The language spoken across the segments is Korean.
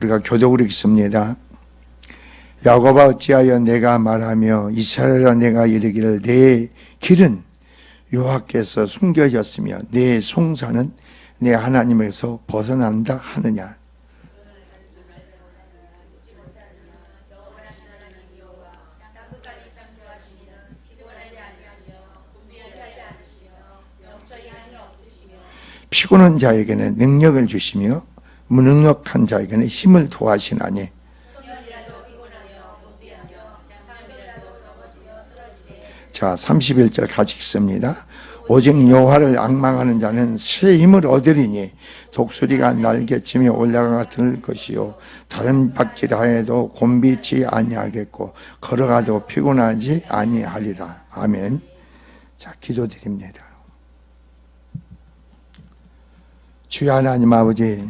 우리가 교독으로 읽습니다. 야곱아 어찌하여 내가 말하며 이스라엘아 내가 이르기를 내 길은 여호와께서 숨겨졌으며 내 송사는 내 하나님에서 벗어난다 하느냐. 피곤한 자에게는 능력을 주시며 무능력한 자에게는 힘을 도하시나니. 자, 31절 같이 읽습니다. 오직 여호와를 앙망하는 자는 새 힘을 얻으리니 독수리가 날개치며 올라가 들 것이요 다른 박질하여도 곤비치 아니하겠고 걸어가도 피곤하지 아니하리라. 아멘. 자, 기도드립니다. 주여 하나님 아버지,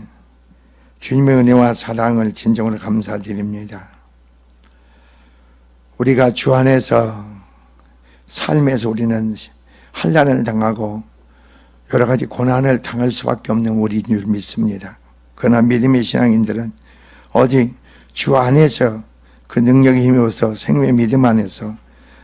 주님의 은혜와 사랑을 진정으로 감사드립니다. 우리가 주 안에서 삶에서 우리는 환난을 당하고 여러 가지 고난을 당할 수밖에 없는 우리인 줄 믿습니다. 그러나 믿음의 신앙인들은 오직 주 안에서 그 능력에 힘입어서 생명의 믿음 안에서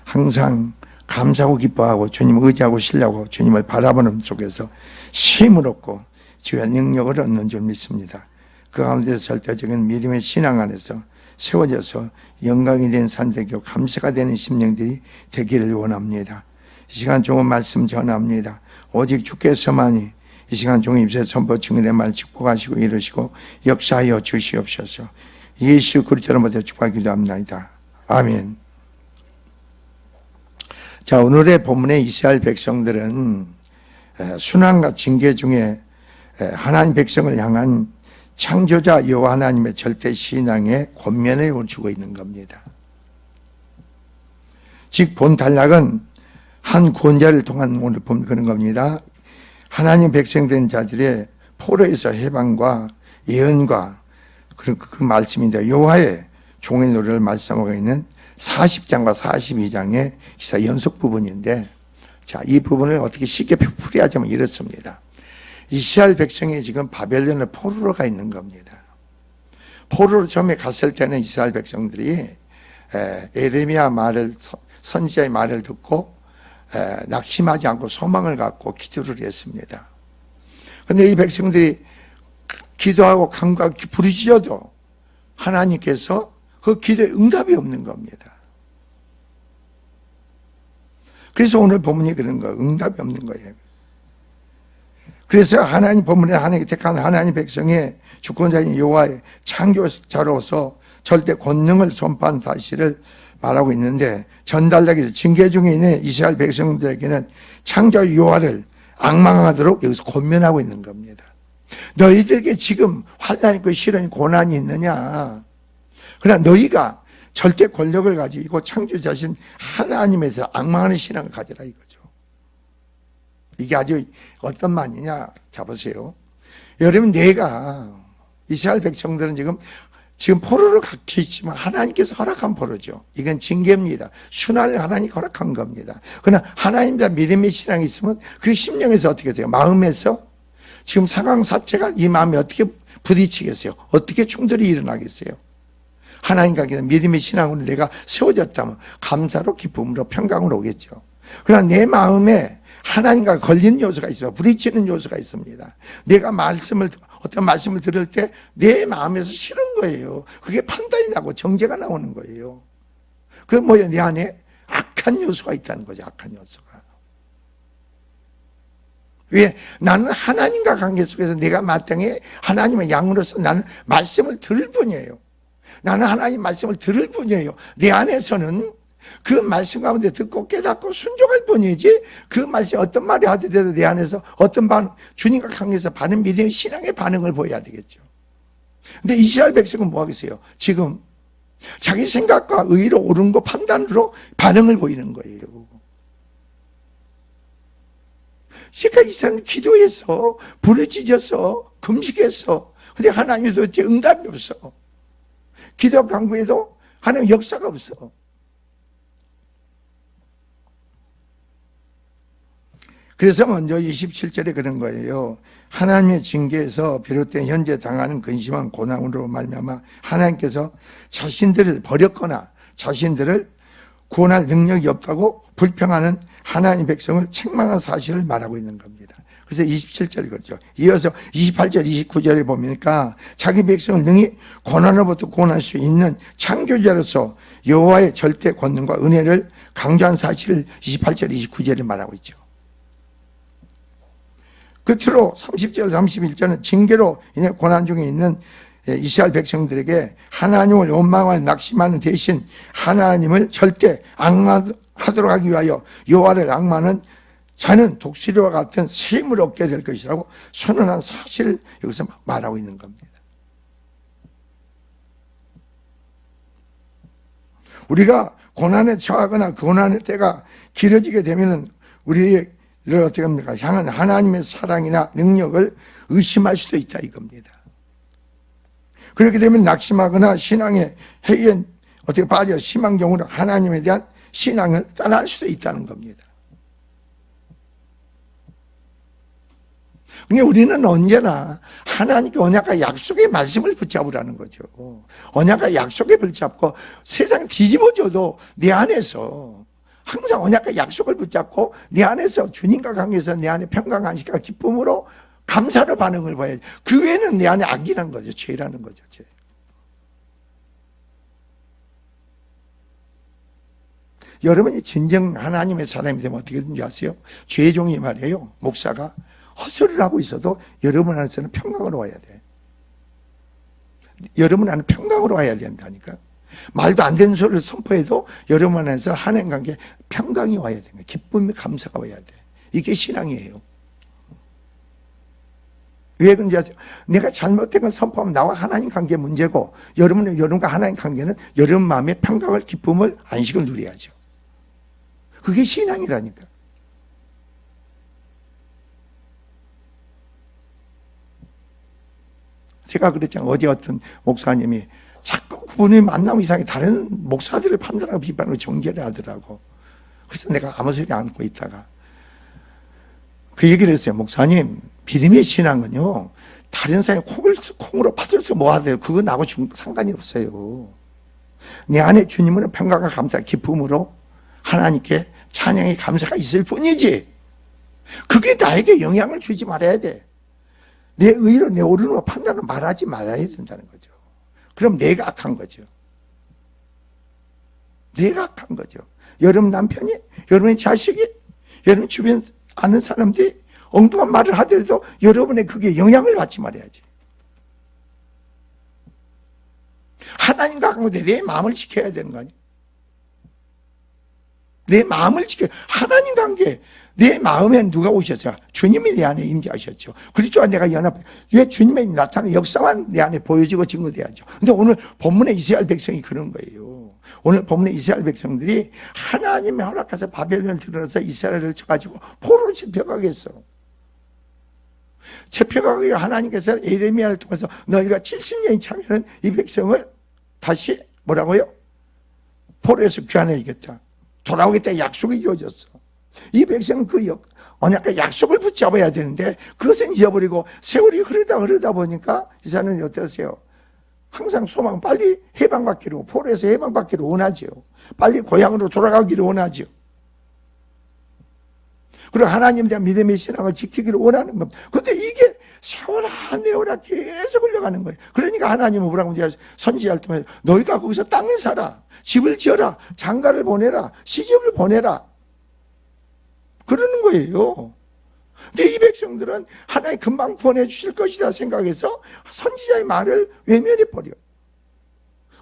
항상 감사하고 기뻐하고 주님을 의지하고 신뢰하고 주님을 바라보는 속에서 힘을 얻고 주의 능력을 얻는 줄 믿습니다. 그 가운데서 절대적인 믿음의 신앙 안에서 세워져서 영광이 된 산되고 감사가 되는 심령들이 되기를 원합니다. 이 시간 좋은 말씀 전합니다. 오직 주께서만이 이 시간 종의 입새 선포 증인의 말 축복하시고 이루시고 역사하여 주시옵소서. 예수 그리스도로 모두 축복하기 기도합니다. 아멘. 자, 오늘의 본문의 이스라엘 백성들은 순환과 징계 중에 하나님 백성을 향한 창조자 여호와 하나님의 절대 신앙의 권면을 주고 있는 겁니다. 즉 본 단락은 한 구원자를 통한 오늘 보면 그런 겁니다. 하나님 백성된 자들의 포로에서 해방과 예언과 그 말씀인데 여호와의 종의 노래를 말씀하고 있는 40장과 42장의 기사 연속 부분인데, 자, 이 부분을 어떻게 쉽게 풀이하자면 이렇습니다. 이스라엘 백성이 지금 바벨론의 포로로 가 있는 겁니다. 포로로 처음에 갔을 때는 이스라엘 백성들이 에레미야 말을, 선지자의 말을 듣고 낙심하지 않고 소망을 갖고 기도를 했습니다. 그런데 이 백성들이 기도하고 간과 부르짖어도 하나님께서 그 기도에 응답이 없는 겁니다. 그래서 오늘 본문이 그런 거예요. 응답이 없는 거예요. 그래서 하나님 본문에 하나님이 택한 하나님 백성의 주권자인 여호와의 창조자로서 절대 권능을 선포한 사실을 말하고 있는데, 전달락에서 징계 중에 있는 이스라엘 백성들에게는 창조 여호와를 앙망하도록 여기서 권면하고 있는 겁니다. 너희들에게 지금 환난 있고 시련이 고난이 있느냐? 그러나 너희가 절대 권력을 가지고 창조자신 하나님에서 앙망하는 신앙을 가져라 이거죠. 이게 아주 어떤 말이냐? 잡으세요. 여러분, 내가 이스라엘 백성들은 지금 포로로 갇혀 있지만 하나님께서 허락한 포로죠. 이건 징계입니다. 순환을 하나님이 허락한 겁니다. 그러나 하나님과 믿음의 신앙이 있으면 그 심령에서 어떻게 돼요? 마음에서 지금 상황 자체가 이 마음에 어떻게 부딪히겠어요? 어떻게 충돌이 일어나겠어요? 하나님과 믿음의 신앙으로 내가 세워졌다면 감사로 기쁨으로 평강으로 오겠죠. 그러나 내 마음에 하나님과 걸리는 요소가 있어요. 부딪히는 요소가 있습니다. 내가 어떤 말씀을 들을 때 내 마음에서 싫은 거예요. 그게 판단이 나고 정죄가 나오는 거예요. 그게 뭐예요? 내 안에 악한 요소가 있다는 거죠. 악한 요소가. 왜? 나는 하나님과 관계 속에서 내가 마땅히 하나님의 양으로서 나는 말씀을 들을 뿐이에요. 나는 하나님 말씀을 들을 뿐이에요. 내 안에서는 그 말씀 가운데 듣고 깨닫고 순종할 뿐이지, 그 말씀이 어떤 말이 하더라도 내 안에서 어떤 주님과 관계에서 반응, 믿음의 신앙의 반응을 보여야 되겠죠. 근데 이스라엘 백성은 뭐 하겠어요? 지금 자기 생각과 의로 옳은 거 판단으로 반응을 보이는 거예요. 그러니까 이 사람은 기도해서 부르짖어서 금식해서, 근데 하나님이 도대체 응답이 없어. 기도 간구에도 하나님 역사가 없어. 그래서 먼저 27절에 그런 거예요. 하나님의 징계에서 비롯된 현재 당하는 근심한 고난으로 말미암아 하나님께서 자신들을 버렸거나 자신들을 구원할 능력이 없다고 불평하는 하나님의 백성을 책망한 사실을 말하고 있는 겁니다. 그래서 27절이 그렇죠. 이어서 28절, 29절에 보니까 자기 백성을 능히 고난으로부터 구원할 수 있는 창조자로서 여호와의 절대 권능과 은혜를 강조한 사실을 28절, 29절에 말하고 있죠. 끝으로 30절, 31절은 징계로 인해 고난 중에 있는 이스라엘 백성들에게 하나님을 원망하는 낙심하는 대신 하나님을 절대 악마하도록 하기 위하여 여호와를 악마는 자는 독수리와 같은 셈을 얻게 될 것이라고 선언한 사실을 여기서 말하고 있는 겁니다. 우리가 고난에 처하거나 고난의 때가 길어지게 되면 우리를 어떻게 합니까? 향한 하나님의 사랑이나 능력을 의심할 수도 있다 이겁니다. 그렇게 되면 낙심하거나 신앙의 해에 어떻게 빠져 심한 경우는 하나님에 대한 신앙을 떠날 수도 있다는 겁니다. 그러니까 우리는 언제나 하나님께 언약과 약속의 말씀을 붙잡으라는 거죠. 언약과 약속에 붙잡고 세상 뒤집어져도 내 안에서 항상 언약과 약속을 붙잡고 내 안에서 주님과 관계에서 내 안에 평강, 안식과 기쁨으로 감사로 반응을 봐야지. 그 외에는 내 안에 악이라는 거죠. 죄라는 거죠. 죄. 여러분이 진정 하나님의 사람이 되면 어떻게 되는지 아세요? 죄종이 말이에요. 목사가 헛소리를 하고 있어도 여러분 안에서는 평강으로 와야 돼. 여러분 안에 평강으로 와야 된다니까. 말도 안 되는 소리를 선포해도 여러분 안에서 하나님 관계에 평강이 와야 되는 거야. 기쁨이 감사가 와야 돼. 이게 신앙이에요. 왜 그런지 아세요? 내가 잘못된 걸 선포하면 나와 하나님 관계 문제고 여러분과 하나님 관계는 여러분 마음에 평강을, 기쁨을, 안식을 누려야죠. 그게 신앙이라니까. 제가 그랬잖아요. 어제 어떤 목사님이 자꾸 그분이 만나면 이상하게 다른 목사들을 판단하고 비판하고 정죄를 하더라고. 그래서 내가 아무 소리 안고 있다가 그 얘기를 했어요. 목사님, 믿음의 신앙은요, 다른 사람이 콩으로 파들어서 뭐 하세요? 그거 나하고 상관이 없어요. 내 안에 주님은 평강과 감사, 기쁨으로 하나님께 찬양의 감사가 있을 뿐이지. 그게 나에게 영향을 주지 말아야 돼. 내 의로 내 옳음으로 판단을 말하지 말아야 된다는 거죠. 그럼 내가 악한 거죠. 내가 악한 거죠. 여러분 남편이, 여러분의 자식이, 여러분 주변 아는 사람들이 엉뚱한 말을 하더라도 여러분의 그게 영향을 받지 말아야지. 하나님과 관계에 내 마음을 지켜야 되는 거 아니에요? 내 마음을 지켜. 하나님 관계. 내 마음에 누가 오셨어요? 주님이 내 안에 임재하셨죠. 그리스도와 내가 연합해. 왜 주님의 나타나는 역사만 내 안에 보여지고 증거돼야죠. 근데 오늘 본문의 이스라엘 백성이 그런 거예요. 오늘 본문의 이스라엘 백성들이 하나님의 허락해서 바벨론을 들어서 이스라엘을 쳐가지고 포로로 잡혀가겠어. 잡혀가기를 하나님께서 에레미야를 통해서 너희가 70년이 차면은 이 백성을 다시 뭐라고요? 포로에서 귀환해야겠다. 돌아오겠다 약속이 주어졌어. 이 백성은 그 언약과 약속을 붙잡아야 되는데 그것은 잊어버리고 세월이 흐르다 보니까 이 사람은 어떠세요? 항상 소망 빨리 해방받기로, 포로에서 해방받기를 원하죠. 빨리 고향으로 돌아가기를 원하죠. 그리고 하나님에 대한 믿음의 신앙을 지키기를 원하는 겁니다. 그런데 이게 세월아 내월아 계속 흘러가는 거예요. 그러니까 하나님은 뭐라고 이제 선지자를 통해서 너희가 거기서 땅을 사라, 집을 지어라, 장가를 보내라, 시집을 보내라 그러는 거예요. 근데 이 백성들은 하나님 금방 보내주실 것이다 생각해서 선지자의 말을 외면해버려.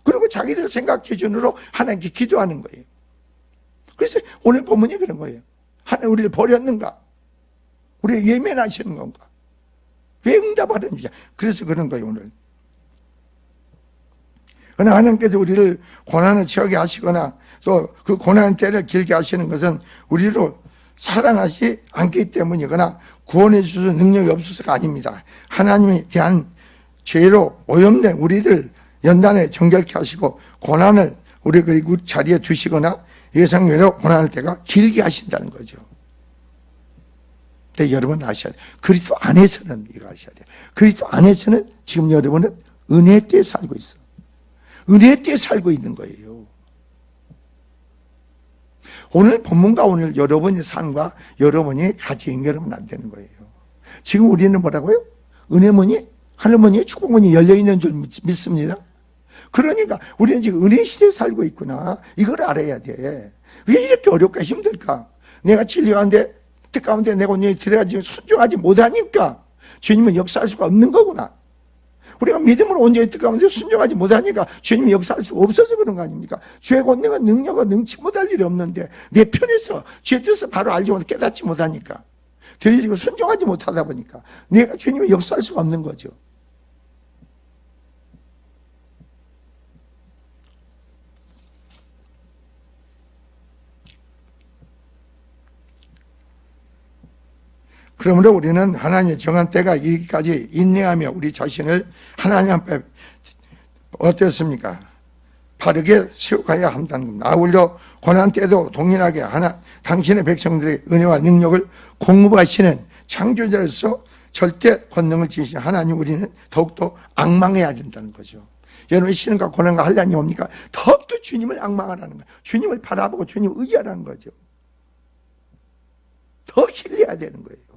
그리고 자기들 생각 기준으로 하나님께 기도하는 거예요. 그래서 오늘 본문이 그런 거예요. 하나님 우리를 버렸는가? 우리를 외면하시는 건가? 왜 응답하는지. 그래서 그런 거예요 오늘. 그러나 하나님께서 우리를 고난에 처하게 하시거나 또 그 고난 때를 길게 하시는 것은 우리로 사랑하지 않기 때문이거나 구원해 주실 능력이 없어서가 아닙니다. 하나님에 대한 죄로 오염된 우리들 연단에 정결케 하시고 고난을 우리 그 자리에 두시거나 예상외로 고난할 때가 길게 하신다는 거죠. 근데 여러분 아셔야 돼요. 그리스도 안에서는 이거 아셔야 돼요. 그리스도 안에서는 지금 여러분은 은혜 때에 살고 있어. 은혜 때에 살고 있는 거예요. 오늘 본문과 오늘 여러분의 삶과 여러분이 같이 연결하면 안 되는 거예요. 지금 우리는 뭐라고요? 은혜문이, 하늘문이, 축복문이 열려있는 줄 믿습니다. 그러니까 우리는 지금 은혜 시대에 살고 있구나. 이걸 알아야 돼. 왜 이렇게 어렵까 힘들까? 내가 진리가운데 뜻 가운데 내가 언니 들어가지 순종하지 못하니까 주님은 역사할 수가 없는 거구나. 우리가 믿음으로 온전히 뜻 가운데 순종하지 못하니까 주님이 역사할 수가 없어서 그런 거 아닙니까? 주의 권능은 능력은 능치 못할 일이 없는데 내 편에서 주의 뜻을 바로 알지 못하고 깨닫지 못하니까 들리고 순종하지 못하다 보니까 내가 주님이 역사할 수가 없는 거죠. 그러므로 우리는 하나님의 정한 때가 이기까지 인내하며 우리 자신을 하나님 앞에 어떻습니까? 바르게 세워가야 한다는 겁니다. 아울러 고난 때도 동일하게 당신의 백성들의 은혜와 능력을 공급하시는 창조자로서 절대 권능을 지니신 하나님 우리는 더욱더 앙망해야 된다는 거죠. 여러분의 시련과 고난과 환난이 옵니까? 더욱더 주님을 앙망하라는 거예요. 주님을 바라보고 주님을 의지하라는 거죠. 더 신뢰해야 되는 거예요.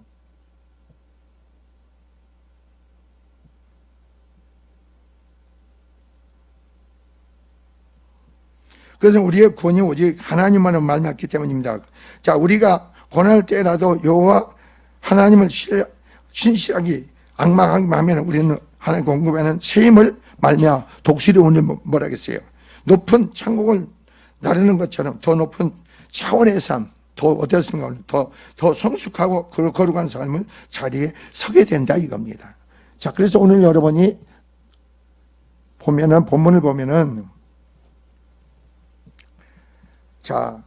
그래서 우리의 구원이 오직 하나님만을 말맞기 때문입니다. 자, 우리가 고난할 때라도 여호와 하나님을 신실하게 앙망하기만 하면 우리는 하나님 공급하는 새 힘을 말미암아 독수리 오늘 뭐라 하겠어요? 높은 천국을 나르는 것처럼 더 높은 차원의 삶, 더 어떻습니까? 더 성숙하고 거룩한 삶을 자리에 서게 된다 이겁니다. 자, 그래서 오늘 여러분이 보면은 본문을 보면은 자,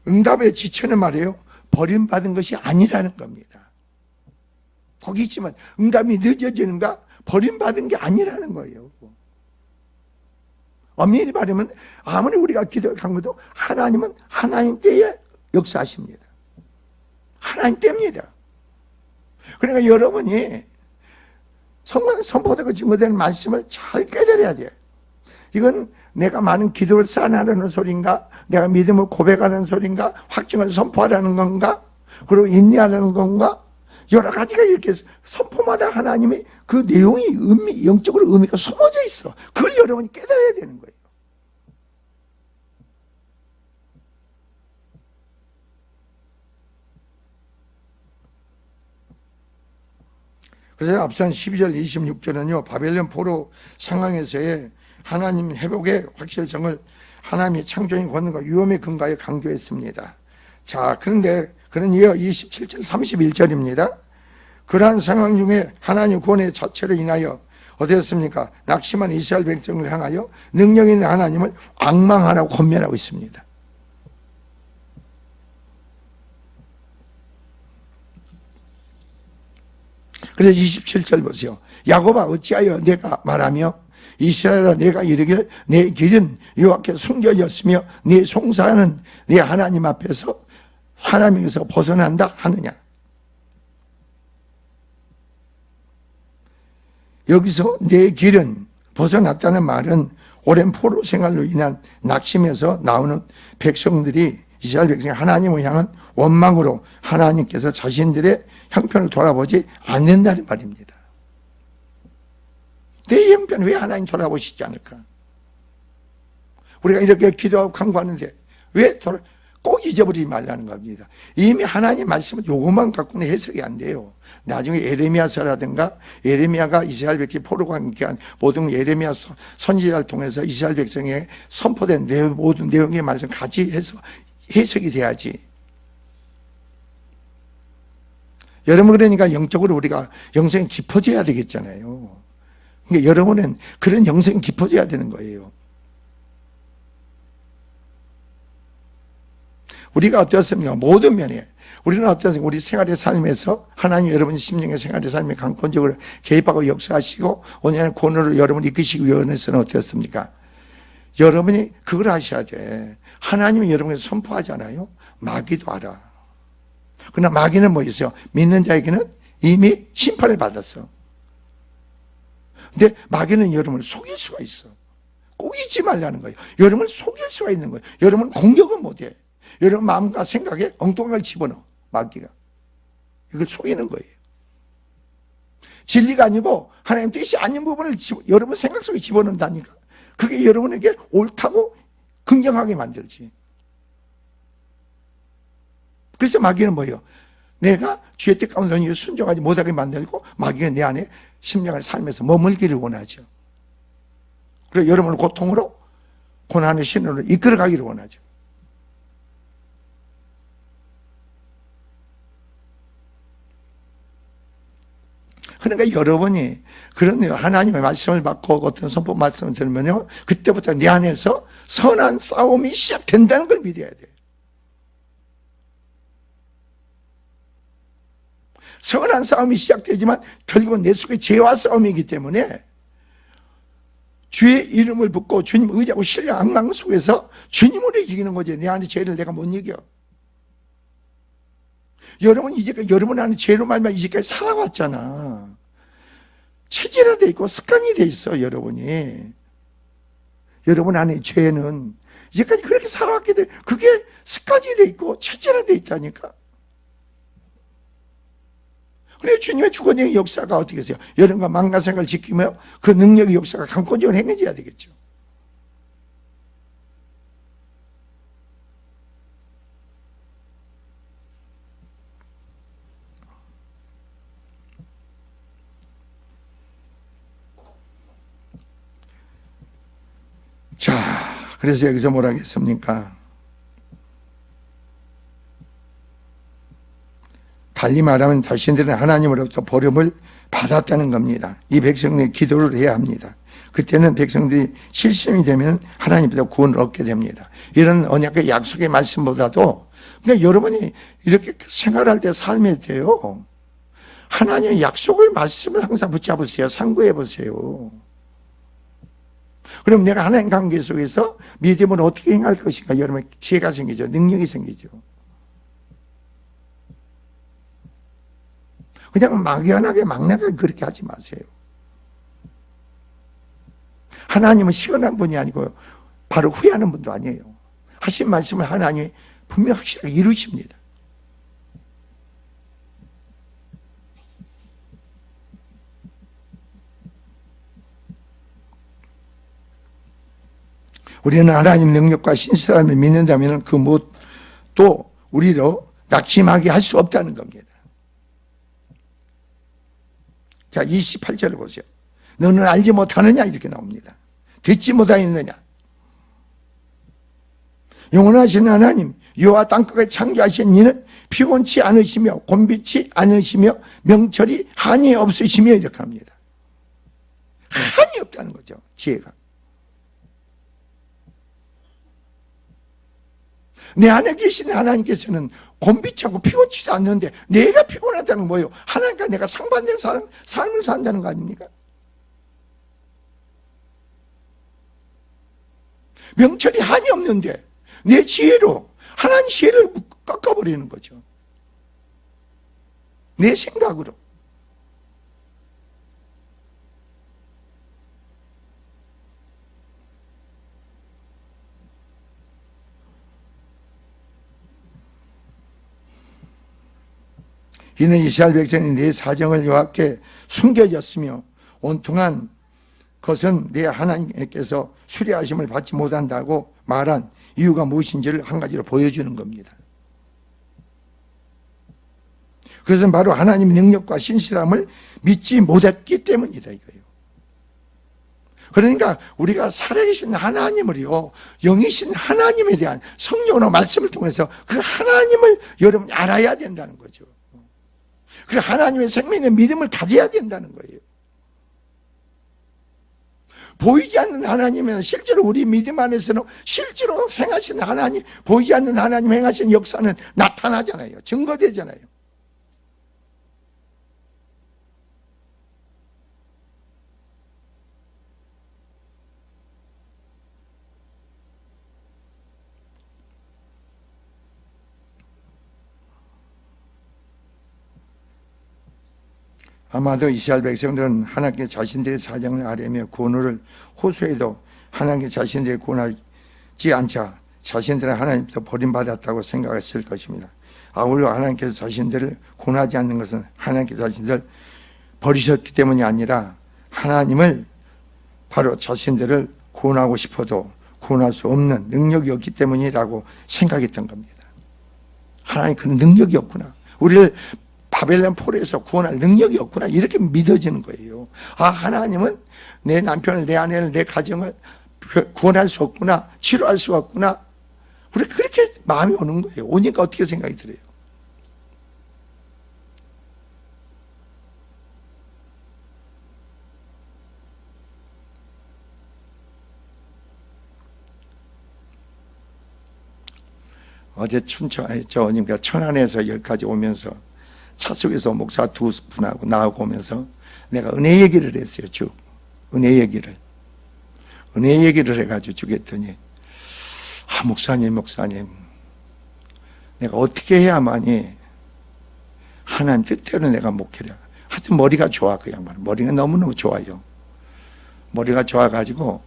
응답의 지체는 말이에요. 버림받은 것이 아니라는 겁니다. 거기 있지만 응답이 늦어지는가? 버림받은 게 아니라는 거예요. 엄밀히 말하면 아무리 우리가 기도한 것도 하나님은 하나님 때에 역사하십니다. 하나님 때입니다. 그러니까 여러분이 정말 선포되고 증거되는 말씀을 잘 깨달아야 돼요. 이건 내가 많은 기도를 쌓아나가는 소리인가? 내가 믿음을 고백하는 소리인가? 확증을 선포하라는 건가? 그리고 인내하라는 건가? 여러 가지가 이렇게 선포마다 하나님의 그 내용이 영적으로 의미가 숨어져 있어. 그걸 여러분이 깨달아야 되는 거예요. 그래서 앞선 12절 26절은요 바벨론 포로 상황에서의 하나님 회복의 확실성을 하나님의 창조인 권능과 위험의 근거에 강조했습니다. 자, 그런데 그런 이어 27절 31절입니다. 그러한 상황 중에 하나님 구원의 자체로 인하여 어땠습니까? 낙심한 이스라엘 백성을 향하여 능력 있는 하나님을 앙망하라고 권면하고 있습니다. 그래서 27절 보세요. 야곱아 어찌하여 내가 말하며 이스라엘아 내가 이르기를 내 길은 여호와께 숨겨졌으며 내 송사는 내 하나님 앞에서 하나님에서 벗어난다 하느냐. 여기서 내 길은 벗어났다는 말은 오랜 포로 생활로 인한 낙심에서 나오는 백성들이 이스라엘 백성이 하나님을 향한 원망으로 하나님께서 자신들의 형편을 돌아보지 않는다는 말입니다. 내 형편 왜 하나님 돌아보시지 않을까? 우리가 이렇게 기도하고 간구하는데 왜 꼭 잊어버리지 말라는 겁니다. 이미 하나님 말씀은 요것만 갖고는 해석이 안 돼요. 나중에 에레미야서라든가 에레미야가 이스라엘 백성 포로가 함께한 모든 에레미야 선지자를 통해서 이스라엘 백성에 선포된 모든 내용의 말씀 같이 해서 해석이 돼야지. 여러분 그러니까 영적으로 우리가 영성이 깊어져야 되겠잖아요. 그러니까 여러분은 그런 영성이 깊어져야 되는 거예요. 우리가 어떻습니까? 모든 면에 우리는 어떻습니까? 우리 생활의 삶에서 하나님 여러분의 심령의 생활의 삶에 강권적으로 개입하고 역사하시고 온전한 권으로 여러분을 이끄시기 위해서는 어떻습니까? 여러분이 그걸 하셔야 돼. 하나님이 여러분에게 선포하잖아요. 마귀도 알아. 그러나 마귀는 뭐였어요? 믿는 자에게는 이미 심판을 받았어. 근데 마귀는 여러분을 속일 수가 있어. 꼭 잊지 말라는 거예요. 여러분을 속일 수가 있는 거예요. 여러분 공격은 못해. 여러분 마음과 생각에 엉뚱한 걸 집어넣어. 마귀가. 이걸 속이는 거예요. 진리가 아니고 하나님 뜻이 아닌 부분을 여러분 생각 속에 집어넣는다니까. 그게 여러분에게 옳다고 긍정하게 만들지. 그래서 마귀는 뭐예요? 내가 죄의 뜻 가운데 순종하지 못하게 만들고 마귀가 내 안에 심령을 살면서 머물기를 원하죠. 그래서 여러분을 고통으로 고난의 신으로 이끌어가기를 원하죠. 그러니까 여러분이 그런 하나님의 말씀을 받고 어떤 선포 말씀을 들으면요, 그때부터 내 안에서 선한 싸움이 시작된다는 걸 믿어야 돼요. 선한 싸움이 시작되지만 결국은 내 속에 죄와 싸움이기 때문에 주의 이름을 붙고 주님 의지하고 신령 악망 속에서 주님으로 이기는 거지. 내 안에 죄를 내가 못 이겨. 여러분 이제까지 여러분 안에 죄로 말면 이제까지 살아왔잖아. 체질화돼 있고 습관이 돼 있어. 여러분이 여러분 안에 죄는 이제까지 그렇게 살아왔기 때문에 그게 습관이 돼 있고 체질화돼 있다니까. 그래 주님의 주권적인 역사가 어떻게 해서요? 여러분과 망가생각을 지키며 그 능력의 역사가 강권적으로 행해져야 되겠죠. 자, 그래서 여기서 뭐라 하겠습니까? 달리 말하면 자신들은 하나님으로부터 보름을 받았다는 겁니다. 이 백성들이 기도를 해야 합니다. 그때는 백성들이 실심이 되면 하나님부터 구원을 얻게 됩니다. 이런 언약의 약속의 말씀보다도 그러니까 여러분이 이렇게 생활할 때 삶일 때요, 하나님의 약속의 말씀을 항상 붙잡으세요. 상고해 보세요. 그럼 내가 하나님 관계 속에서 믿음을 어떻게 행할 것인가? 여러분 지혜가 생기죠. 능력이 생기죠. 그냥 막연하게 막나게 그렇게 하지 마세요. 하나님은 시원한 분이 아니고 바로 후회하는 분도 아니에요. 하신 말씀을 하나님이 분명 확실하게 이루십니다. 우리는 하나님 능력과 신실함을 믿는다면 그 무엇도 우리로 낙심하게 할 수 없다는 겁니다. 자, 28절을 보세요. 너는 알지 못하느냐? 이렇게 나옵니다. 듣지 못하였느냐? 영원하신 하나님, 여호와 땅끝에 창조하신 이는 피곤치 않으시며 곤비치 않으시며 명철이 한이 없으시며 이렇게 합니다. 한이 없다는 거죠. 지혜가. 내 안에 계신 하나님께서는 곤비치 않고 피곤치도 않는데 내가 피곤하다는 건 뭐예요? 하나님과 내가 상반된 삶을 산다는 거 아닙니까? 명철이 한이 없는데 내 지혜로 하나님 지혜를 꺾어버리는 거죠. 내 생각으로. 이는 이스라엘 백성이 내 사정을 여호와께 숨겨졌으며 온통한 것은 내 하나님께서 수리하심을 받지 못한다고 말한 이유가 무엇인지를 한 가지로 보여주는 겁니다. 그것은 바로 하나님의 능력과 신실함을 믿지 못했기 때문이다 이거예요. 그러니까 우리가 살아계신 하나님을요, 영이신 하나님에 대한 성령으로 말씀을 통해서 그 하나님을 여러분이 알아야 된다는 거죠. 그 하나님의 생명의 믿음을 가져야 된다는 거예요. 보이지 않는 하나님은 실제로 우리 믿음 안에서는 실제로 행하시는 하나님, 보이지 않는 하나님 행하시는 역사는 나타나잖아요. 증거되잖아요. 아마도 이스라엘 백성들은 하나님께 자신들의 사정을 아뢰며 구원을 호소해도 하나님께 자신들이 구원하지 않자 자신들은 하나님께서 버림받았다고 생각했을 것입니다. 아울러 하나님께서 자신들을 구원하지 않는 것은 하나님께서 자신들을 버리셨기 때문이 아니라 하나님을 바로 자신들을 구원하고 싶어도 구원할 수 없는 능력이 없기 때문이라고 생각했던 겁니다. 하나님 그런 능력이 없구나. 우리를 바벨론 포로에서 구원할 능력이 없구나. 이렇게 믿어지는 거예요. 아, 하나님은 내 남편을, 내 아내를, 내 가정을 구원할 수 없구나. 치료할 수 없구나. 우리 그렇게 마음이 오는 거예요. 오니까 어떻게 생각이 들어요? 어제 그러니까 천안에서 여기까지 오면서 차 속에서 목사 두 분하고 나오고 오면서 내가 은혜 얘기를 했어요. 쭉 은혜 얘기를 해가지고 쭉 했더니 아, 목사님 내가 어떻게 해야만이 하나님 뜻대로 내가 목회를 하여튼 머리가 좋아. 그 양반은 머리가 너무너무 좋아요. 머리가 좋아가지고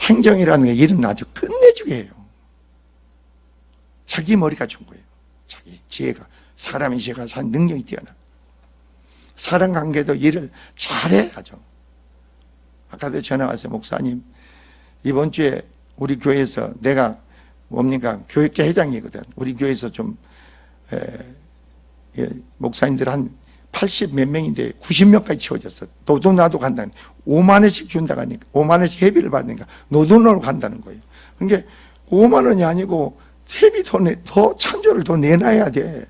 행정이라는 게 일은 아주 끝내주게 해요. 자기 머리가 좋은 거예요. 자기 지혜가, 사람의 지혜가 산 능력이 뛰어나. 사람 관계도 일을 잘해 하죠. 아까도 전화 왔어요. 목사님, 이번 주에 우리 교회에서 내가 뭡니까? 교육계 회장이거든. 우리 교회에서 좀 목사님들 한 80 몇 명인데 90명까지 채워졌어. 노동나도 간다는 5만 원씩 준다고 하니까 5만 원씩 회비를 받으니까 노동으로 간다는 거예요. 그러니까 5만 원이 아니고 회비 더 찬조를 더 내놔야 돼.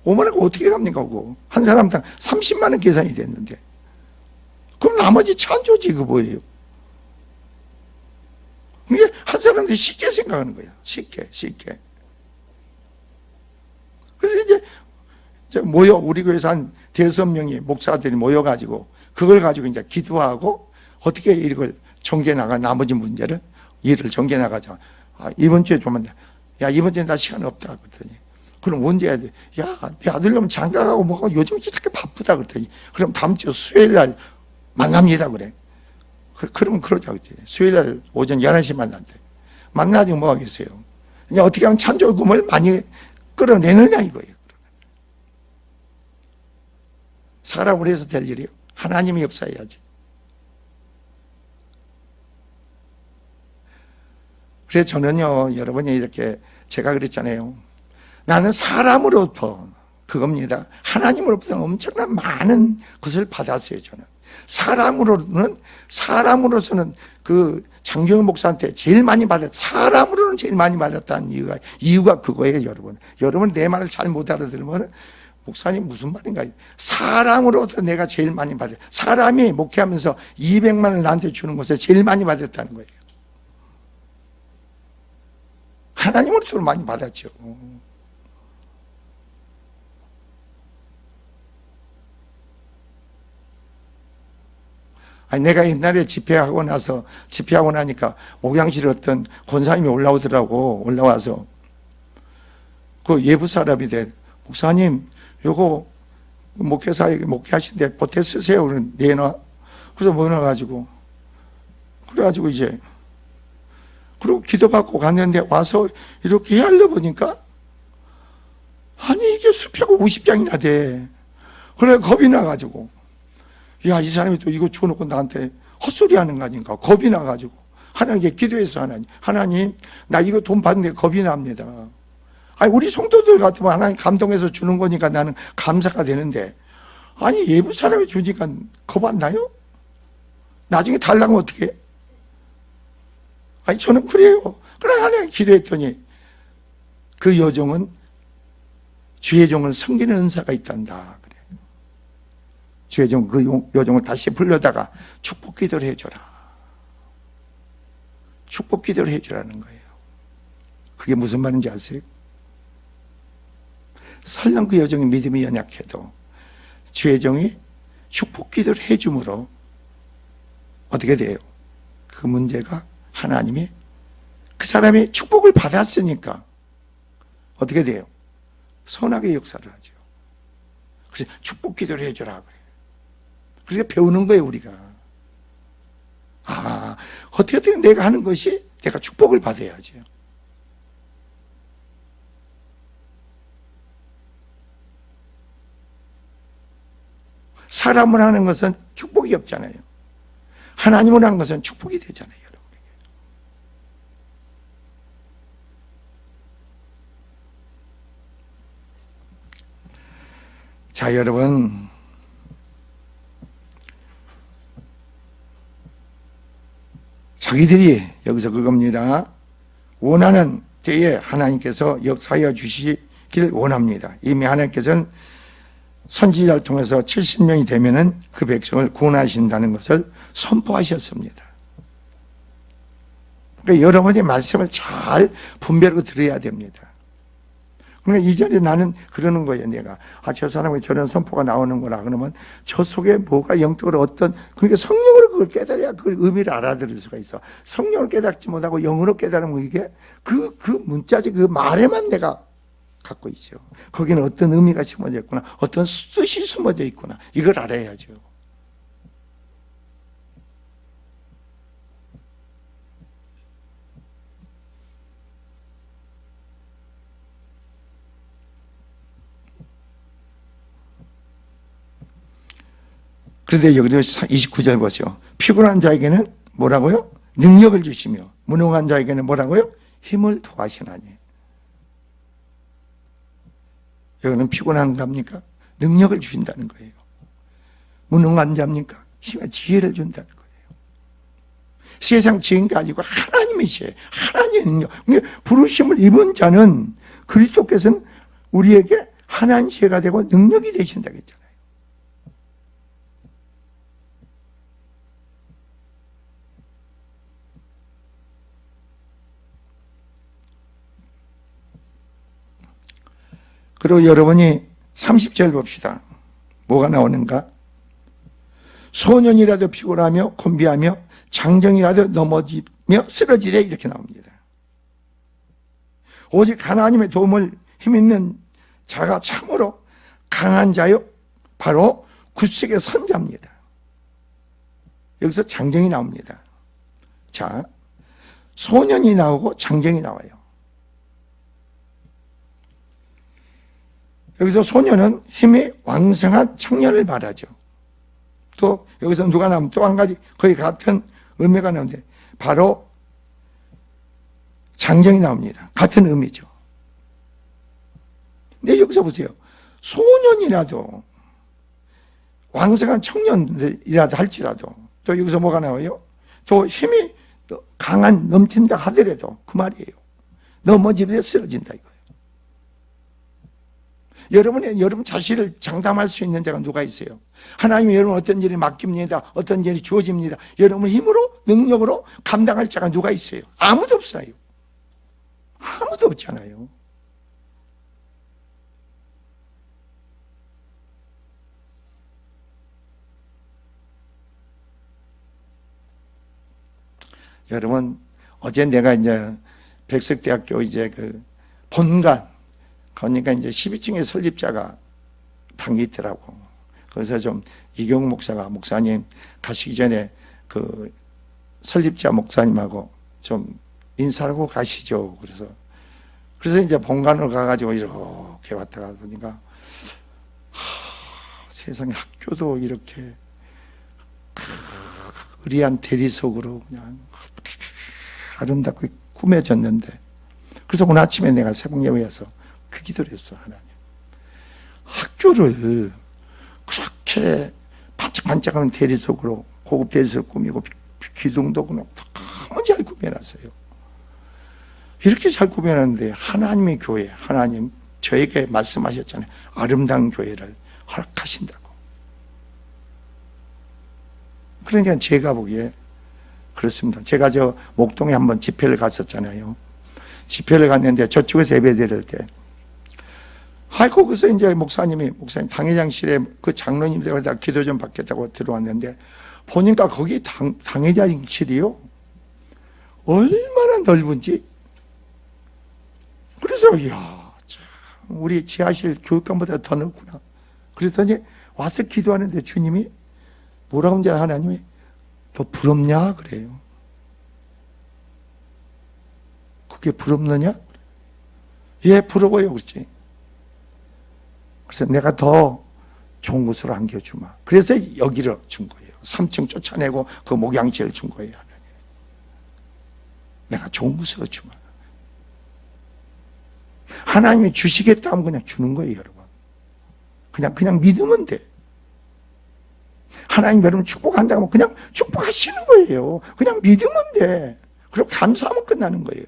5만 원 어떻게 갑니까? 그거 한 사람당 30만 원 계산이 됐는데 그럼 나머지 찬조지 그 뭐예요? 이게 한 사람들이 쉽게 생각하는 거야. 쉽게. 그래서 이제 우리 교회에서 한 5명이 목사들이 모여가지고 그걸 가지고 이제 기도하고 어떻게 이걸 전개 나가 나머지 문제를 일을 전개 나가자. 아, 이번 주에 좀 야, 이번 주에 나 시간 없다 그랬더니 그럼 언제 해야 돼? 야, 내 아들놈 장가가고 뭐하고 요즘 이렇게 바쁘다 그랬더니 그럼 다음 주 수요일 날 만납니다 그래. 그러면 그러자 그랬지. 수요일 날 오전 11시 만난대. 만나지고 뭐 하겠어요? 이제 어떻게 하면 찬조금을 많이 끌어내느냐 이거예요. 사람으로 해서 될 일이요. 하나님이 역사해야지. 그래서 저는요, 여러분이 이렇게 제가 그랬잖아요. 나는 사람으로부터 그겁니다. 하나님으로부터 엄청난 많은 것을 받았어요, 저는. 사람으로서는 그 장경현 목사한테 제일 많이 사람으로는 제일 많이 받았다는 이유가 그거예요, 여러분. 여러분 내 말을 잘 못 알아들으면 목사님 무슨 말인가? 사람으로부터 내가 제일 많이 받았어요. 사람이 목회하면서 200만 원을 나한테 주는 것에 제일 많이 받았다는 거예요. 하나님으로부터 많이 받았죠. 아니, 내가 옛날에 집회하고 나니까 목양실에 어떤 권사님이 올라와서 그 예부 사람이 목사님, 요거 목회사에게 목회하신데 보태 쓰세요. 내놔. 그래서 뭐 넣어가지고 그래가지고 이제 그리고 기도받고 갔는데 와서 이렇게 헤아려 보니까 아니 이게 수표가 50장이나 돼. 그래 겁이 나가지고 야, 이 사람이 또 이거 줘놓고 나한테 헛소리 하는 거 아닌가. 겁이 나가지고 하나님께 기도해서 하나님 나 이거 돈 받는데 겁이 납니다. 아니 우리 성도들 같으면 하나님 감동해서 주는 거니까 나는 감사가 되는데 아니 예부 사람이 주니까 겁 안 나요? 나중에 달라면 어떻게 해? 아니 저는 그래요. 그래 하나님 기도했더니 그 여종은 주의 종을 섬기는 은사가 있단다. 그래. 주의 종 그 여종을 다시 불러다가 축복 기도를 해줘라. 축복 기도를 해주라는 거예요. 그게 무슨 말인지 아세요? 설령 그 여종이 믿음이 연약해도 주의 종이 축복 기도를 해줌으로 어떻게 돼요? 그 문제가 하나님이 그 사람이 축복을 받았으니까 어떻게 돼요? 선하게 역사를 하죠. 그래서 축복 기도를 해줘라 그래요. 그러니까 배우는 거예요, 우리가. 아, 어떻게 내가 하는 것이 내가 축복을 받아야지. 사람을 하는 것은 축복이 없잖아요. 하나님을 하는 것은 축복이 되잖아요, 여러분에게. 자, 여러분. 자기들이 여기서 그겁니다. 원하는 때에 하나님께서 역사하여 주시길 원합니다. 이미 하나님께서는 선지자를 통해서 70명이 되면은 그 백성을 구원하신다는 것을 선포하셨습니다. 그러니까 여러분이 말씀을 잘 분별하고 들어야 됩니다. 그러니까 이전에 나는 그러는 거예요, 내가. 아, 저 사람이 저런 선포가 나오는구나. 그러면 저 속에 뭐가 영적으로 어떤, 그러니까 성령으로 그걸 깨달아야 그 의미를 알아들을 수가 있어. 성령을 깨닫지 못하고 영으로 깨달으면 이게 그 문자지, 그 말에만 내가 갖고 있죠. 거기는 어떤 의미가 숨어져 있구나. 어떤 뜻이 숨어져 있구나. 이걸 알아야죠. 그런데 여기도 29절 보세요. 피곤한 자에게는 뭐라고요? 능력을 주시며 무능한 자에게는 뭐라고요? 힘을 더하시나니. 여기는 피곤한 자입니까? 능력을 주신다는 거예요. 무능한 자입니까? 힘의 지혜를 준다는 거예요. 세상 지혜가 아니고 하나님의 지혜, 하나님의 능력. 부르심을 입은 자는 그리스도께서는 우리에게 하나님 지혜가 되고 능력이 되신다고 했잖아요. 그리고 여러분이 30절 봅시다. 뭐가 나오는가? 소년이라도 피곤하며 곤비하며 장정이라도 넘어지며 쓰러지되 이렇게 나옵니다. 오직 하나님의 도움을 힘있는 자가 참으로 강한 자요 바로 굳세게 선 자입니다. 여기서 장정이 나옵니다. 자, 소년이 나오고 장정이 나와요. 여기서 소년은 힘이 왕성한 청년을 말하죠. 또 여기서 누가 나오면 또 한 가지 거의 같은 의미가 나오는데 바로 장정이 나옵니다. 같은 의미죠. 근데 여기서 보세요. 소년이라도 왕성한 청년이라도 할지라도 또 여기서 뭐가 나와요? 또 힘이 강한 넘친다 하더라도 그 말이에요. 넘어지면 쓰러진다 이거예요. 여러분 자신을 장담할 수 있는 자가 누가 있어요? 하나님이 여러분 어떤 일을 맡깁니다. 어떤 일이 주어집니다. 여러분 힘으로 능력으로 감당할 자가 누가 있어요? 아무도 없어요. 아무도 없잖아요. 여러분 어제 내가 이제 백석대학교 이제 그 본관 그러니까 이제 12층에 설립자가 방이 있더라고. 그래서 좀 이경 목사가 목사님 가시기 전에 그 설립자 목사님하고 좀 인사하고 가시죠. 그래서 이제 본관으로 가가지고 이렇게 왔다 가보니까 세상에 학교도 이렇게 의리한 대리석으로 그냥 아름답게 꾸며졌는데 그래서 오늘 아침에 내가 새벽 예배에서 그 기도를 했어. 하나님 학교를 그렇게 반짝반짝한 대리석으로 고급 대리석 꾸미고 기둥도 너무 잘 꾸며놨어요. 이렇게 잘 꾸며놨는데 하나님의 교회, 하나님 저에게 말씀하셨잖아요. 아름다운 교회를 허락하신다고. 그러니까 제가 보기에 그렇습니다. 제가 저 목동에 한번 집회를 갔었잖아요. 집회를 갔는데 저쪽에서 예배 드릴 때 거기서 이제 목사님 당회장실에 그 장로님들과 기도 좀 받겠다고 들어왔는데 보니까 거기 당회장실이요 얼마나 넓은지. 그래서 이야 우리 지하실 교육관보다 더 넓구나. 그랬더니 와서 기도하는데 주님이 뭐라고 이제 하나님이 너 부럽냐 그래요. 그게 부럽느냐? 예, 부러워요. 그렇지. 그래서 내가 더 좋은 곳으로 안겨주마. 그래서 여기로 준 거예요. 3층 쫓아내고 그 목양지를 준 거예요. 하나님. 내가 좋은 곳으로 주마. 하나님이 주시겠다 하면 그냥 주는 거예요, 여러분. 그냥 믿으면 돼. 하나님 여러분 축복한다고 하면 그냥 축복하시는 거예요. 그냥 믿으면 돼. 그리고 감사하면 끝나는 거예요.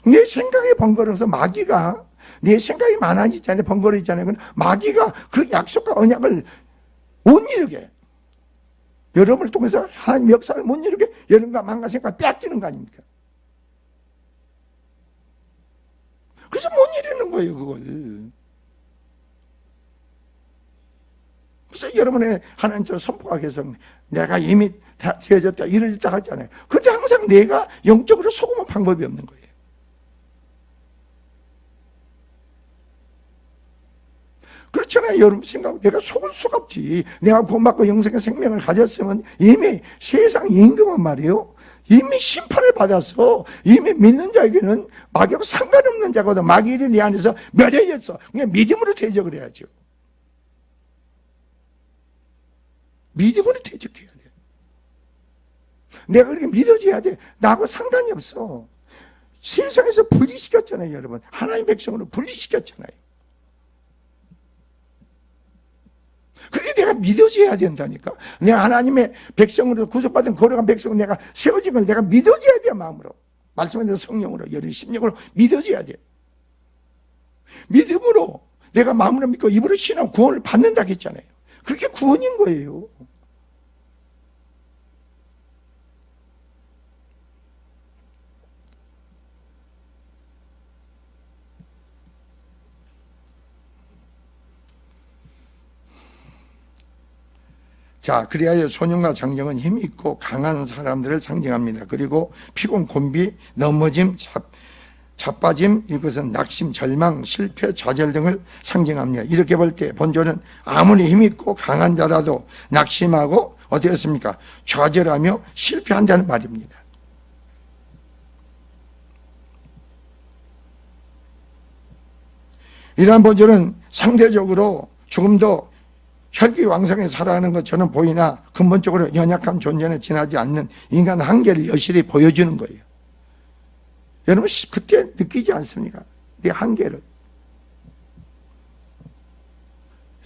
내 생각에 번거로워서 마귀가 내 생각이 많아지잖아요. 번거로워지잖아요. 마귀가 그 약속과 언약을 못 이루게, 여러분을 통해서 하나님 역사를 못 이루게 여러분과 마음과 생각을 빼앗기는 거 아닙니까? 그래서 못 이루는 거예요, 그걸. 그래서 여러분의 하나님께서 선포가 계속 내가 이미 다 되어졌다, 이루어졌다 하잖아요. 그런데 항상 내가 영적으로 속으면 방법이 없는 거예요. 그렇잖아요. 여러분 생각, 내가 속을 수가 없지. 내가 구원받고 영생의 생명을 가졌으면 이미 세상 임금은 말이에요, 이미 심판을 받아서 이미 믿는 자에게는 마귀하고 상관없는 자거든. 마귀를 내 안에서 멸해졌어. 그냥 믿음으로 대적을 해야죠. 믿음으로 대적해야 돼. 내가 그렇게 믿어줘야 돼. 나하고 상관이 없어. 세상에서 분리시켰잖아요, 여러분. 하나님 백성으로 분리시켰잖아요. 그게 내가 믿어줘야 된다니까. 내가 하나님의 백성으로 구속받은 거룩한 백성으로 내가 세워진 걸 내가 믿어줘야 돼, 마음으로. 말씀에 대해서 성령으로, 여러 심령으로 믿어줘야 돼. 믿음으로 내가 마음으로 믿고 입으로 신하고 구원을 받는다고 했잖아요. 그게 구원인 거예요. 자, 그리하여 소년과 장정은 힘이 있고 강한 사람들을 상징합니다. 그리고 피곤, 곤비, 넘어짐, 자빠짐, 이것은 낙심, 절망, 실패, 좌절 등을 상징합니다. 이렇게 볼 때 본조는 아무리 힘이 있고 강한 자라도 낙심하고 어떻습니까? 좌절하며 실패한다는 말입니다. 이러한 본조는 상대적으로 조금 더 혈기왕성하게 살아가는 것처럼 보이나 근본적으로 연약한 존재는 지나지 않는 인간 한계를 여실히 보여주는 거예요. 여러분 그때 느끼지 않습니까? 내 한계를.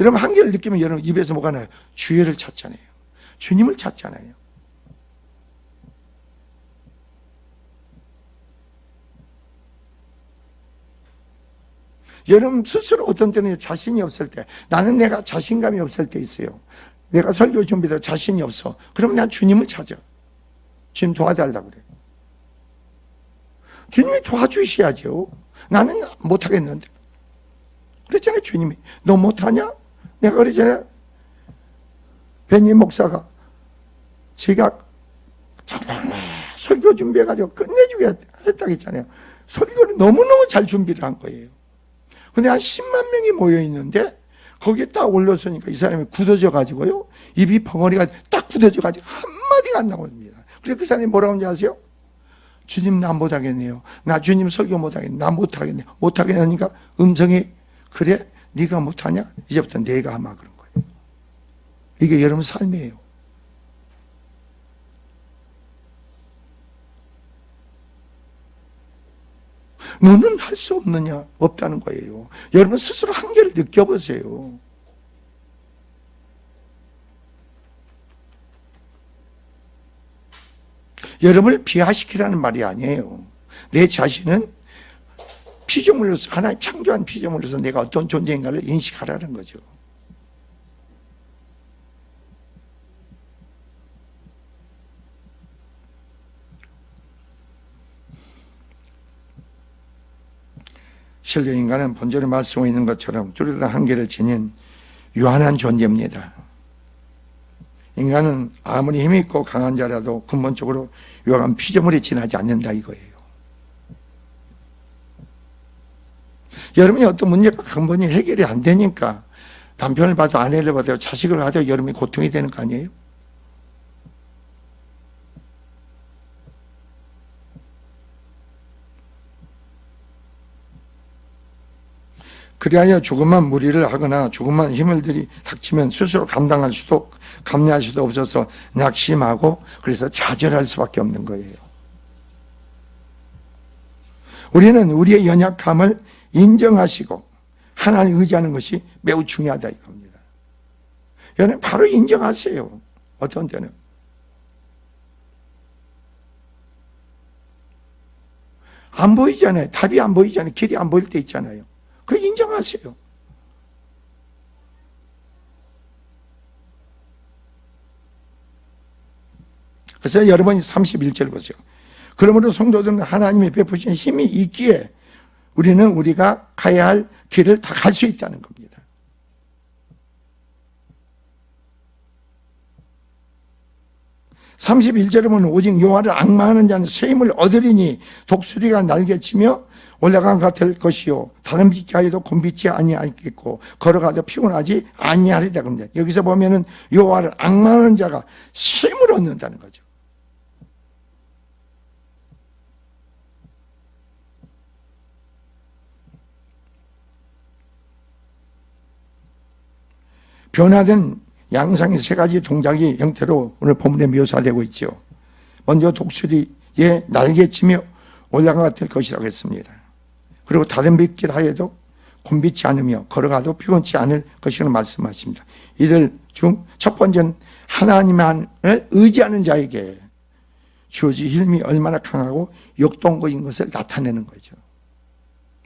여러분 한계를 느끼면 여러분 입에서 뭐가 나요? 주의를 찾잖아요. 주님을 찾잖아요. 여러분 스스로 어떤 때는 자신이 없을 때, 나는 내가 자신감이 없을 때 있어요. 내가 설교 준비도 자신이 없어. 그러면 난 주님을 찾아. 주님 도와달라고 그래. 주님이 도와주셔야죠. 나는 못하겠는데. 그랬잖아요, 주님이. 너 못하냐? 내가 그러잖아요. 베니 목사가 제가 설교 준비해가지고 끝내주게 했다고 했잖아요. 설교를 너무너무 잘 준비를 한 거예요. 근데 한 10만 명이 모여 있는데 거기에 딱 올라서니까 이 사람이 굳어져 가지고요, 입이 벙어리가 딱 굳어져 가지고 한마디가 안 나옵니다. 그래서 그 사람이 뭐라고 하는지 아세요? 주님 나 못하겠네요. 나 주님 설교 못하겠네. 나 못하겠네. 못하겠으니까 음성이 그래? 네가 못하냐? 이제부터 내가 하마 그런 거예요. 이게 여러분 삶이에요. 너는 할 수 없느냐? 없다는 거예요. 여러분 스스로 한계를 느껴보세요. 여러분을 비하시키라는 말이 아니에요. 내 자신은 피조물로서, 하나님 창조한 피조물로서 내가 어떤 존재인가를 인식하라는 거죠. 실제 인간은 본절의 말씀에 있는 것처럼 뚜렷한 한계를 지닌 유한한 존재입니다. 인간은 아무리 힘이 있고 강한 자라도 근본적으로 유한한 피조물에 지나지 않는다 이거예요. 여러분이 어떤 문제가 근본이 해결이 안 되니까 남편을 봐도 아내를 봐도 자식을 봐도 여러분이 고통이 되는 거 아니에요? 그리하여 조금만 무리를 하거나 조금만 힘을 들이 닥치면 스스로 감당할 수도 감내할 수도 없어서 낙심하고 그래서 좌절할 수밖에 없는 거예요. 우리는 우리의 연약함을 인정하시고 하나님 의지하는 것이 매우 중요하다 이겁니다. 여러분 바로 인정하세요. 어떤 때는 안 보이잖아요. 답이 안 보이잖아요. 길이 안 보일 때 있잖아요. 그 인정하세요. 그래서 여러분이 31절 보세요. 그러므로 성도들은 하나님이 베푸신 힘이 있기에 우리는 우리가 가야 할 길을 다 갈 수 있다는 겁니다. (31절에) 보면 오직 여호와를 앙망하는 자는 새 힘을 얻으리니 독수리가 날개치며 올라간 것 같을 것이요 다른 빛이 하여도 곤빛이 아니하겠고 걸어가도 피곤하지 아니하리다 그럽니다. 여기서 보면은 여호와를 앙망하는 자가 힘을 얻는다는 거죠. 변화된 양상의 세 가지 동작이 형태로 오늘 본문에 묘사되고 있죠. 먼저 독수리의 날개치며 올라간 것 같을 것이라고 했습니다. 그리고 다른 빛길 하에도 곤빛이 않으며 걸어가도 피곤치 않을 것이라고 말씀하십니다. 이들 중 첫 번째는 하나님을 의지하는 자에게 주어질 힘이 얼마나 강하고 역동적인 것을 나타내는 거죠.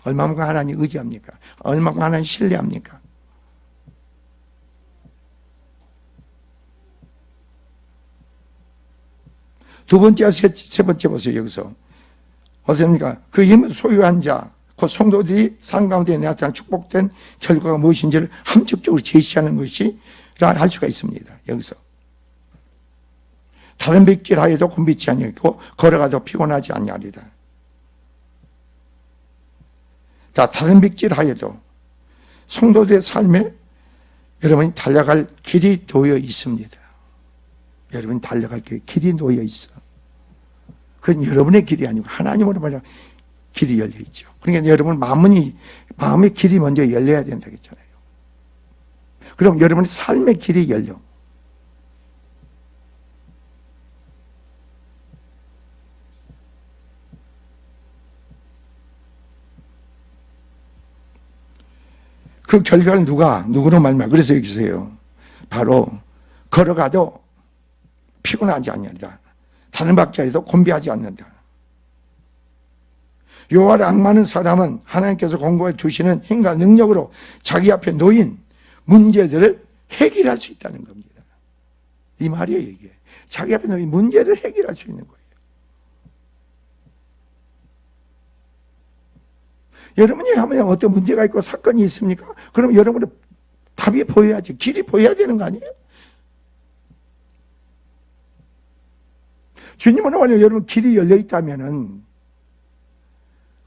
얼마만큼 하나님 의지합니까? 얼마만큼 하나님 신뢰합니까? 두 번째와 세 번째 보세요. 여기서 어떻습니까? 그 힘을 소유한 자, 곧 성도들이 삶 가운데 나타난 축복된 결과가 무엇인지를 함축적으로 제시하는 것이라 할 수가 있습니다. 여기서 다른 빛길 하에도 곤빛이 아니고 걸어가도 피곤하지 아니하리라. 자, 다른 빛길 하에도 성도들의 삶에 여러분이 달려갈 길이 놓여 있습니다. 여러분이 달려갈 길이 놓여 있어. 그건 여러분의 길이 아니고 하나님으로 말하면 길이 열려 있죠. 그러니까 여러분 마음의 길이 먼저 열려야 된다고 했잖아요. 그럼 여러분의 삶의 길이 열려. 그 결과를 누구로 말미암아? 그래서 여기서요. 바로 걸어가도 피곤하지 않느니라. 다른 밖에라도 곤비하지 않는다. 여호와를 앙망하는 사람은 하나님께서 공고해 두시는 힘과 능력으로 자기 앞에 놓인 문제들을 해결할 수 있다는 겁니다. 이 말이에요, 이게. 자기 앞에 놓인 문제를 해결할 수 있는 거예요. 여러분이 하면 어떤 문제가 있고 사건이 있습니까? 그럼 여러분은 답이 보여야지. 길이 보여야 되는 거 아니에요? 주님으로 말하면 여러분 길이 열려 있다면은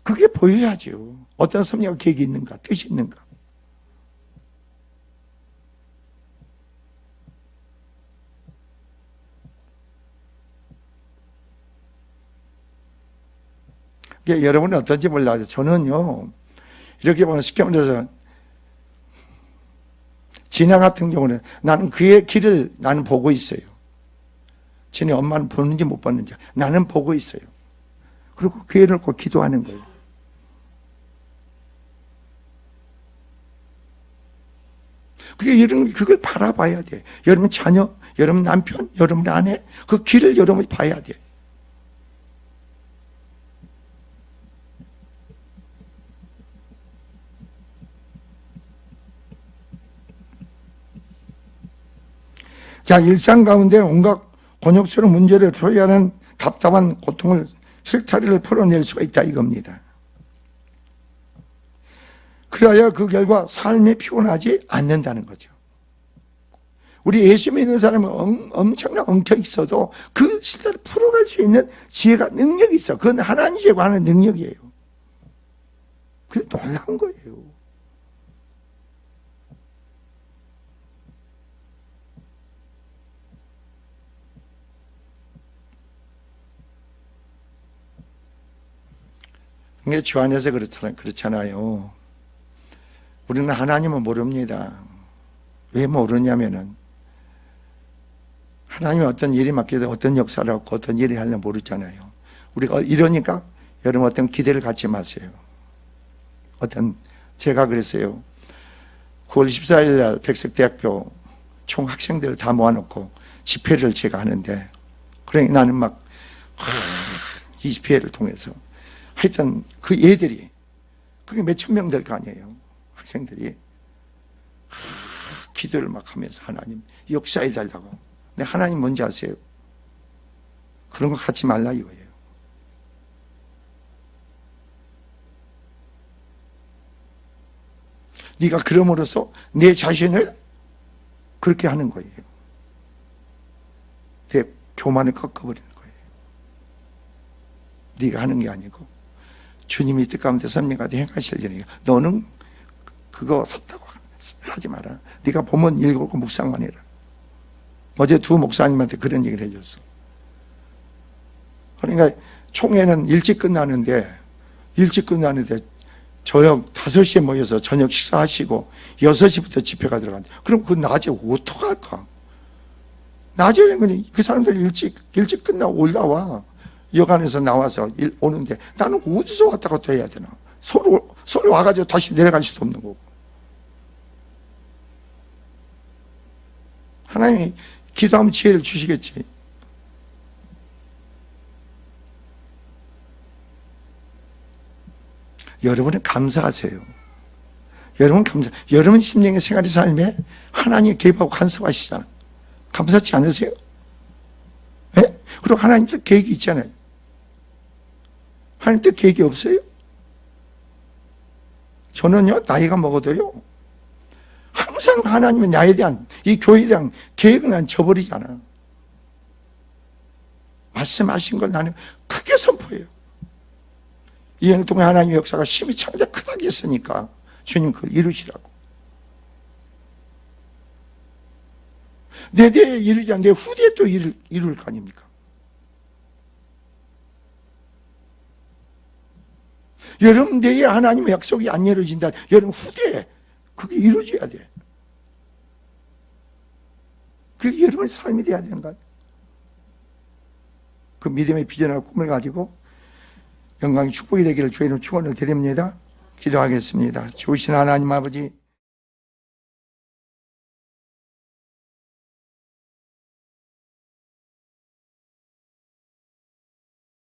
그게 보여야죠. 어떤 섭리와 계획이 있는가, 뜻이 있는가. 여러분은 어떤지 몰라요. 저는요, 이렇게 보면 쉽게 말해서 진아 같은 경우는 나는 그의 길을 나는 보고 있어요. 지네 엄마는 보는지 못 보는지 나는 보고 있어요. 그리고 기회를 놓고 기도하는 거예요. 그걸 바라봐야 돼. 여러분 자녀, 여러분 남편, 여러분 아내 그 길을 여러분이 봐야 돼. 자, 일상 가운데 온갖 곤욕스러운 문제를 토해하는 답답한 고통을 실타리를 풀어낼 수가 있다 이겁니다. 그래야 그 결과 삶이 피곤하지 않는다는 거죠. 우리 예수 믿는 사람은 엄청나게 엉켜 있어도 그 실타리를 풀어갈 수 있는 지혜가 능력이 있어. 그건 하나님이 제공하는 능력이에요. 그게 놀라운 거예요. 이게 주 안에서 그렇잖아요. 우리는 하나님은 모릅니다. 왜 모르냐면은 하나님이 어떤 일이 맡겨도 어떤 역사를 하고 어떤 일을 하려면 모르잖아요. 우리가 이러니까 여러분 어떤 기대를 갖지 마세요. 제가 그랬어요. 9월 14일 날 백석대학교 총 학생들을 다 모아놓고 집회를 제가 하는데, 그러니 나는 이 집회를 통해서 하여튼 그 애들이, 그게 몇천 명 될 거 아니에요. 학생들이 기도를 막 하면서 하나님 역사해 달라고. 근데 하나님 뭔지 아세요? 그런 거 갖지 말라 이거예요. 네가 그럼으로써 내 자신을 그렇게 하는 거예요. 내 교만을 꺾어버리는 거예요. 네가 하는 게 아니고 주님이 뜻 가운데 섭리가돼 행하실 일이니까 너는 그거 섰다고 하지 마라. 네가 보면 읽고 묵상만 해라. 어제 두 목사님한테 그런 얘기를 해줬어. 그러니까 총회는 일찍 끝나는데 저녁 5시에 모여서 저녁 식사하시고 6시부터 집회가 들어간대. 그럼 그 낮에 어떡할까? 낮에는 그 사람들이 일찍 끝나고 올라와. 여관에서 나와서 오는데 나는 어디서 왔다 갔다 해야 되나? 서울 와가지고 다시 내려갈 수도 없는 거고. 하나님이 기도하면 지혜를 주시겠지. 여러분은 감사하세요. 여러분 심령의 생활의 삶에 하나님이 개입하고 간섭하시잖아요. 감사치 않으세요? 네? 그리고 하나님도 계획이 있잖아요. 하나님도 계획이 없어요? 저는요, 나이가 먹어도요, 항상 하나님은 나에 대한, 이 교회에 대한 계획을 난 저버리잖아. 말씀하신 걸 나는 크게 선포해요. 2년 동안 하나님의 역사가 심히 창대 크다고 했으니까 주님 그걸 이루시라고. 내 대에 이루지 않는 내 후대에 또 이룰 거 아닙니까? 여러분 대에 하나님의 약속이 안 이루어진다. 여러분 후대에 그게 이루어져야 돼. 그게 여러분의 삶이 돼야 되는 거예요. 그 믿음의 비전과 꿈을 가지고 영광이 축복이 되기를 주의 이름으로 축원을 드립니다. 기도하겠습니다. 주신 하나님 아버지,